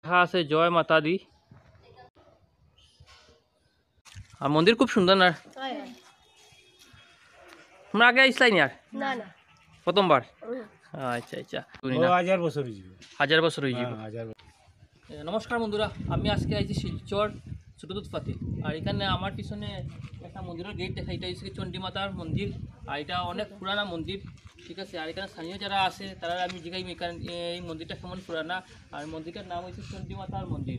লেখা আছে জয় মাতা দি। আর মন্দির খুব সুন্দর না? তোমরা আগে আইসলাই নি? আর না না প্রথমবার? আচ্ছা আচ্ছা, হাজার বছর হয়ে যাবে। হাজার বছর হয়ে যাবে। নমস্কার বন্ধুরা, আমি আজকে আইছি শিলচর ছোট দুধপাতি। আর এখানে আমার পিছনে একটা মন্দিরের গেট দেখা, এটা হচ্ছে চণ্ডী মাতার মন্দির। আর এটা অনেক পুরানা মন্দির, ঠিক আছে। আর এখানে স্থানীয় যারা আছে তারা আমি জিজ্ঞাসা এখানে এই মন্দিরটা কেমন পুরানা। আর মন্দিরটার নাম হচ্ছে চণ্ডী মাতার মন্দির,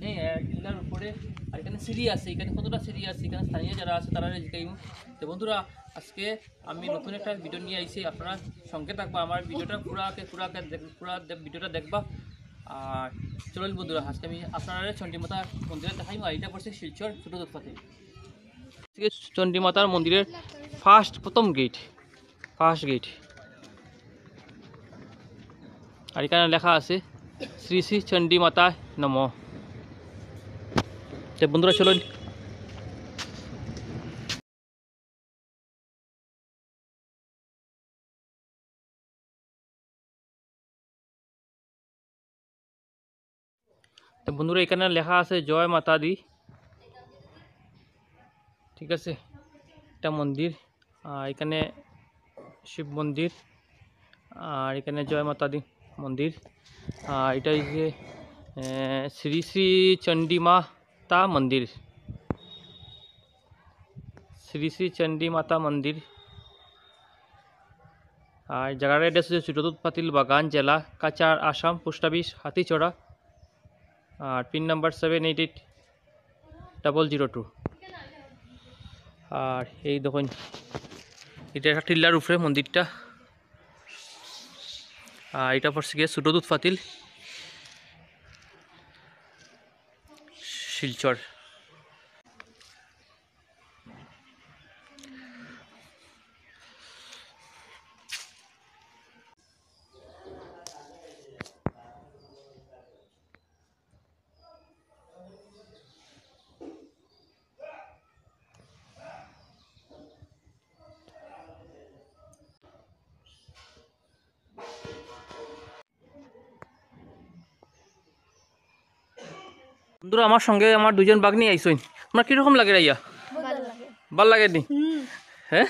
হ্যাঁ, টিলার উপরে। আর এখানে সিঁড়ি আছে, এখানে কতটা সিঁড়ি আছে, এখানে স্থানীয় যারা আছে তারা জিজ্ঞাসা। তো বন্ধুরা, আজকে আমি নতুন একটা ভিডিও নিয়ে আইছি, আপনারা সঙ্গে থাকবা, আমার ভিডিওটা পুরা ভিডিওটা দেখবা। আর চলুন বন্ধুরা, আজকে আমি আপনারা চণ্ডী মাতার মন্দিরে দেখাই। আর এটা পড়ছে শিলচর ছোট দুধপাতি। চণ্ডী মাতার মন্দিরের প্রথম গেট। আর এখানে লেখা আছে শ্রী শ্রী চণ্ডী মাতা নমঃ। তো বন্ধুরা চলুন। তো বন্ধুরা, এখানে লেখা আছে জয় মাতা দি, ঠিক আছে। এটা মন্দির, আর এখানে শিব মন্দির, আর এখানে জয় মাতা দি মন্দির। আর এটা হচ্ছে শ্রী শ্রী চণ্ডী মাতা মন্দির, শ্রী শ্রী চণ্ডী মাতা মন্দির। আর জায়গার অ্যাড্রেস হচ্ছে ছোট দুধপাতিল বাগান, জেলা কাচার, আসাম, পোস্ট অফিস হাতিচড়া। আর পিন নাম্বার 788002। আর এই দেখুন, এটা একটা টিল্লার উপরে মন্দিরটা। আর এটা পড়ছে গিয়ে ছোট দুধপাতিল, শিলচর। বন্ধুরা, আমার সঙ্গে আমার দুজন বাগনি আইসইন। তোমার কিরকম লাগে রাইয়া? ভাল লাগে নি? হ্যাঁ,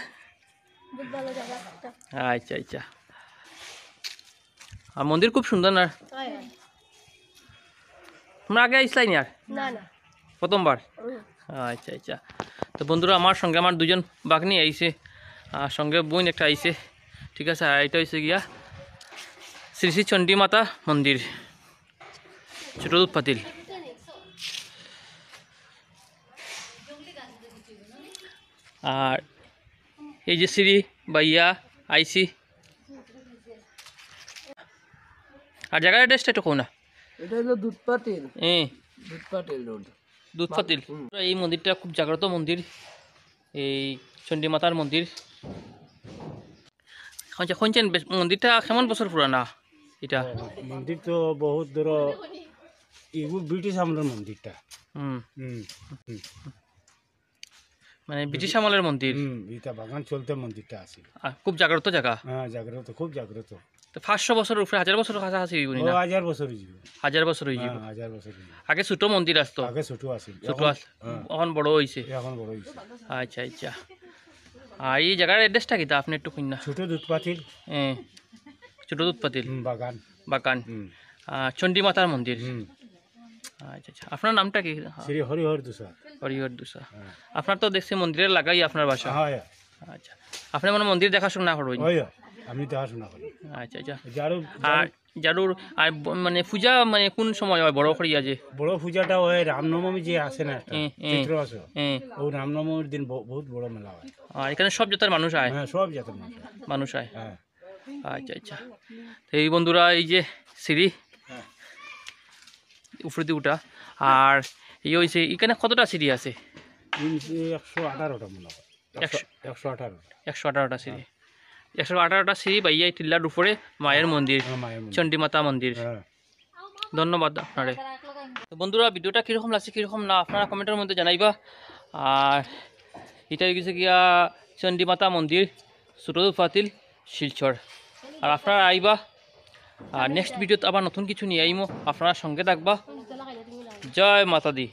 আচ্ছা আচ্ছা। আর মন্দির খুব সুন্দর না? তোমরা আগে আইসলাই নি? আর না না প্রথমবার? আচ্ছা আচ্ছা। তো বন্ধুরা, আমার সঙ্গে আমার দুজন বাগনি আইছে, আর সঙ্গে বোন একটা আইছে, ঠিক আছে। আর এটা হচ্ছে গিয়া শ্রী শ্রী চণ্ডী মাতা মন্দির, ছোট দুধপাতিল। আর এই যে শ্রী বাইয়া আইসি। আর জায়গার অ্যাড্রেসটা একটু কও না। এটা হলো দুধপাতিল, দুধপাতিল রোড। দুধপাতিল। এই মন্দিরটা খুব জাগ্রত মন্দির, এই চণ্ডী মাতার মন্দির। শুনছেন মন্দিরটা কেমন বছর পুরানা? এটা মন্দির তো বহুত দূর, এগুলো ব্রিটিশ আমলের মন্দিরটা। মানে ব্রিটিশ আমলের মন্দির। এটা বাগান চলতে মন্দিরটা আছে, খুব জাগ্রত জায়গা। হ্যাঁ জাগ্রত, খুব জাগ্রত। তো 500 বছরের উপরে, 1000 বছর কাছাকাছি হইব না? 1000 বছর হয়ে যাবে। 1000 বছর হয়ে যাব। 1000 বছর হয়ে যাবে। আগে ছোট মন্দির আসতো। আগে ছোট আছে, এখন বড় হইছে। এখন বড় হইছে। আচ্ছা আচ্ছা। আর এই জায়গার অ্যাড্রেসটা কি তা আপনি একটু কইন না? ছোট দুধপাতিল, ছোট দুধপাতিল বাগান, চণ্ডী মাতার মন্দির। আচ্ছা আচ্ছা। আপনার নামটা কি? শ্রী হরিহর দুসা। হরিহর দুসা। আপনার তো দেখছি মন্দিরের লাগাই আপনার বাসা। আচ্ছা, আপনি মানে মন্দির দেখাশোনা করবেন? আমি দেখাশোনা করি। আচ্ছা আচ্ছা। আর জারুর আর মানে পূজা মানে কোন সময় হয় বড় করিয়া? যে বড় পূজাটা ওই রামনবমী যে আসে না, চৈত্র মাসে, ওই রামনবমীর দিন বহুত বড় মেলা হয়। আর এখানে সব জাতের মানুষ আয়? হ্যাঁ, সব জাতের মানুষ আয়। আচ্ছা আচ্ছা। তো এই বন্ধুরা, এই যে সিঁড়ি উপরে দিয়ে উঠা। আর এই হয়েছে এখানে কতটা সিঁড়ি আছে? 118টা মনে হয়। 118টা সিঁড়ি। 118টা সিঁড়ি বাইয়া টিল্লার উপরে মায়ের মন্দির, চণ্ডী মাতা মন্দির। ধন্যবাদ আপনারে। তো বন্ধুরা, ভিডিওটা কীরকম লাগছে কীরকম না আপনারা কমেন্টের মধ্যে জানাইবা। আর এটা গেছে গিয়া চণ্ডী মাতা মন্দির, ছোট দুধপাতিল, শিলচর। আর আপনারা আইবা, আর নেক্সট ভিডিওতে আবার নতুন কিছু নিয়ে আইমো, আপনারা সঙ্গে থাকবা। জয় মাতা দি।